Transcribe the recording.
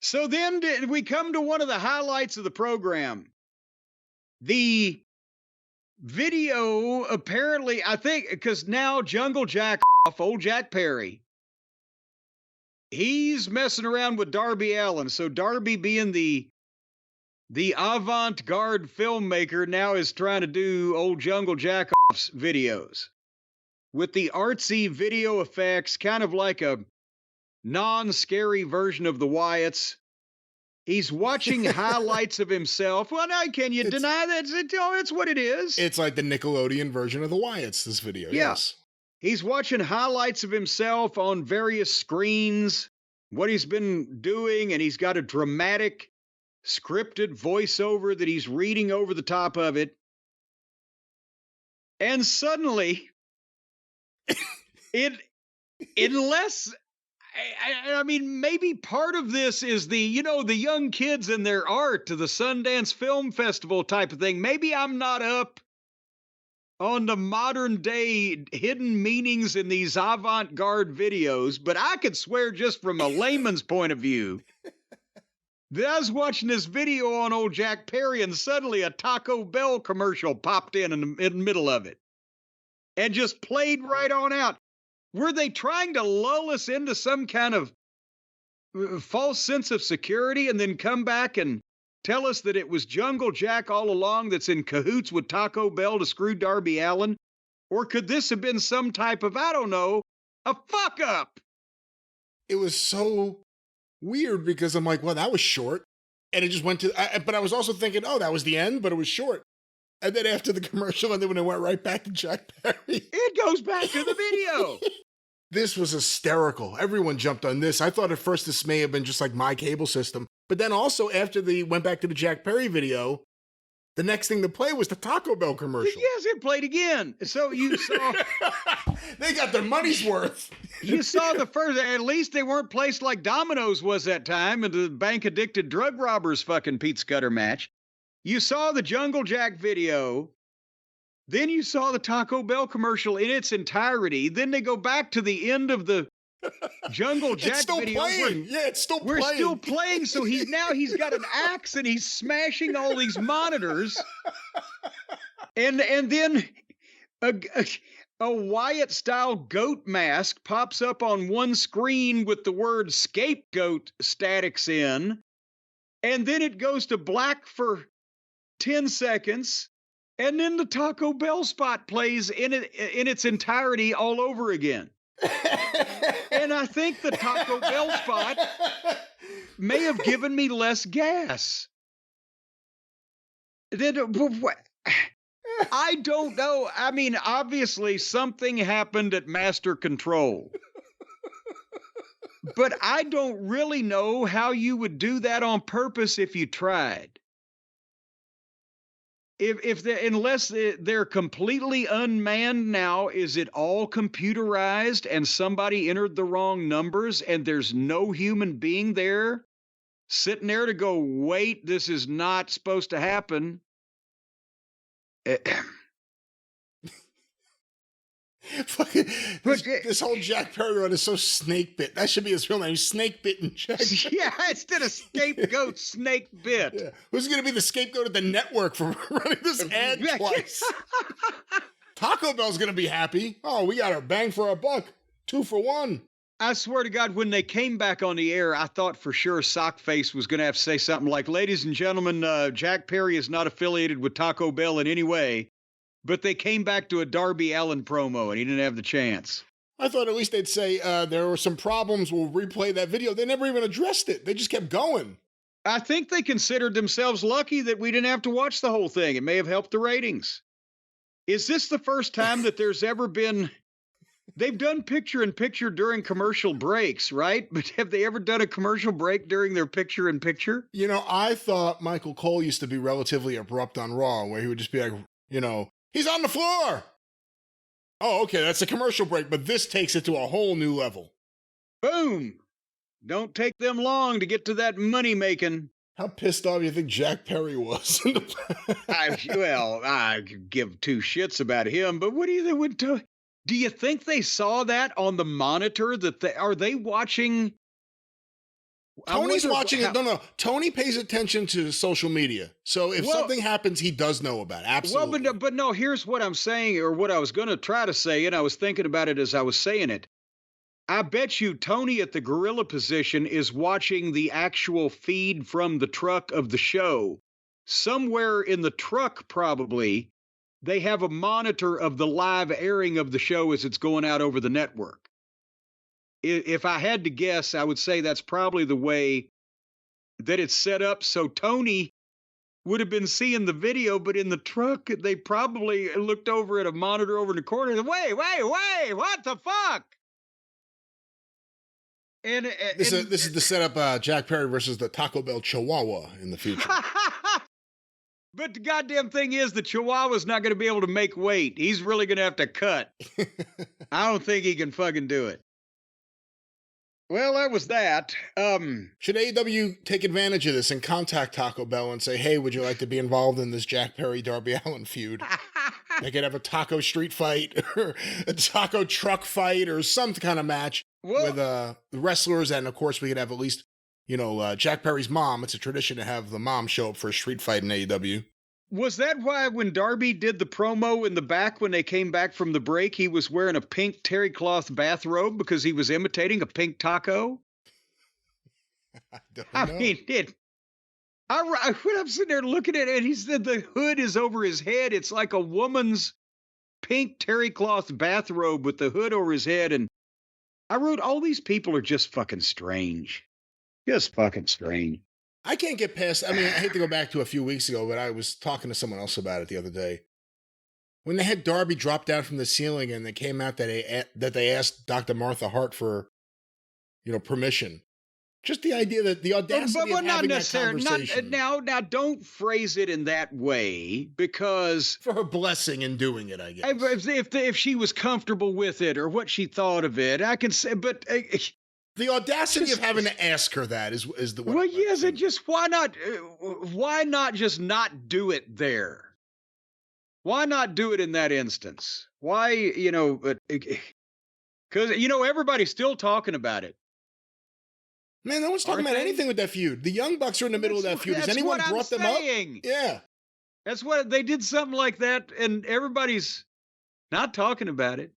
So then we come to one of the highlights of the program. The video, apparently, I think, because now Jungle Jack off, old Jack Perry, he's messing around with Darby Allin. So Darby, being the avant-garde filmmaker, now is trying to do old Jungle Jack off's videos with the artsy video effects, kind of like a non-scary version of the Wyatts. He's watching highlights of himself. Well, now can you deny that? It's what it is. It's like the Nickelodeon version of the Wyatts, this video. Yeah. Yes. He's watching highlights of himself on various screens, what he's been doing, and he's got a dramatic, scripted voiceover that he's reading over the top of it. And suddenly, unless... I mean, maybe part of this is the young kids and their art to the Sundance Film Festival type of thing. Maybe I'm not up on the modern day hidden meanings in these avant-garde videos, but I could swear just from a layman's point of view that I was watching this video on old Jack Perry and suddenly a Taco Bell commercial popped in the middle of it and just played right on out. Were they trying to lull us into some kind of false sense of security and then come back and tell us that it was Jungle Jack all along that's in cahoots with Taco Bell to screw Darby Allin? Or could this have been some type of, I don't know, a fuck up? It was so weird because I'm like, well, that was short. And it just went to, but I was also thinking, oh, that was the end, but it was short. And then after the commercial, and then when it went right back to Jack Perry. It goes back to the video. This was hysterical. Everyone jumped on this. I thought at first this may have been just like my cable system. But then also after they went back to the Jack Perry video, the next thing to play was the Taco Bell commercial. Yes, it played again. So you saw... They got their money's worth. You saw the first... At least they weren't placed like Domino's was that time in the bank-addicted drug robbers fucking Pete Scudder match. You saw the Jungle Jack video. Then you saw the Taco Bell commercial in its entirety. Then they go back to the end of the Jungle Jack it's still video. Playing. Yeah, it's still We're playing. still playing. So he's got an axe and he's smashing all these monitors. And then a Wyatt-style goat mask pops up on one screen with the word scapegoat statics in. And then it goes to black for 10 seconds. And then the Taco Bell spot plays in its entirety all over again. And I think the Taco Bell spot may have given me less gas. I don't know. I mean, obviously something happened at Master Control. But I don't really know how you would do that on purpose if you tried. Unless they're completely unmanned now, is it all computerized and somebody entered the wrong numbers and there's no human being there sitting there to go, wait, this is not supposed to happen? This whole Jack Perry run is so snake bit. That should be his real name. Snake bitten Jack. Yeah, instead of scapegoat, snake bit. Yeah. Who's going to be the scapegoat of the network for running this ad twice? Taco Bell's going to be happy. Oh, we got our bang for our buck. 2 for 1. I swear to God, when they came back on the air, I thought for sure Sockface was going to have to say something like, ladies and gentlemen, Jack Perry is not affiliated with Taco Bell in any way. But they came back to a Darby Allin promo, and he didn't have the chance. I thought at least they'd say there were some problems. We'll replay that video. They never even addressed it. They just kept going. I think they considered themselves lucky that we didn't have to watch the whole thing. It may have helped the ratings. Is this the first time that there's ever been... They've done picture-in-picture during commercial breaks, right? But have they ever done a commercial break during their picture-in-picture? You know, I thought Michael Cole used to be relatively abrupt on Raw, where he would just be like, you know... He's on the floor. Oh, okay, that's a commercial break, but this takes it to a whole new level. Boom. Don't take them long to get to that money making. How pissed off do you think Jack Perry was? I could give 2 shits about him, but what do you think? Do you think they saw that on the monitor? Are they watching Tony's watching it. No. Tony pays attention to social media. So if something happens, he does know about it. Absolutely. Well, but no, here's what I'm saying, or what I was going to try to say, and I was thinking about it as I was saying it. I bet you Tony at the gorilla position is watching the actual feed from the truck of the show. Somewhere in the truck, probably, they have a monitor of the live airing of the show as it's going out over the network. If I had to guess, I would say that's probably the way that it's set up. So Tony would have been seeing the video, but in the truck, they probably looked over at a monitor over in the corner and, wait, what the fuck? This is the setup, Jack Perry versus the Taco Bell Chihuahua in the future. But the goddamn thing is, the Chihuahua's not going to be able to make weight. He's really going to have to cut. I don't think he can fucking do it. Well, that was that. Should AEW take advantage of this and contact Taco Bell and say, hey, would you like to be involved in this Jack Perry Darby Allin feud? They could have a taco street fight or a taco truck fight or some kind of match with the wrestlers. And of course, we could have at least, Jack Perry's mom. It's a tradition to have the mom show up for a street fight in AEW. Was that why when Darby did the promo in the back when they came back from the break, he was wearing a pink terry cloth bathrobe because he was imitating a pink taco? I mean, when I'm sitting there looking at it, he said the hood is over his head. It's like a woman's pink terry cloth bathrobe with the hood over his head. And I wrote, all these people are just fucking strange. Just fucking strange. I can't get past, I hate to go back to a few weeks ago, but I was talking to someone else about it the other day. When they had Darby drop down from the ceiling and they came out that they asked Dr. Martha Hart for, permission. Just the idea that the audacity of having that conversation. Now, don't phrase it in that way, because for her blessing in doing it, I guess. If she was comfortable with it or what she thought of it, I can say, but the audacity of having to ask her that is the one. Well, yes, and just why not just not do it there? Why not do it in that instance? Why, because everybody's still talking about it. Man, no one's talking about anything with that feud. The Young Bucks are in the middle of that feud. Has anyone brought them up? Yeah. That's what they did, something like that, and everybody's not talking about it.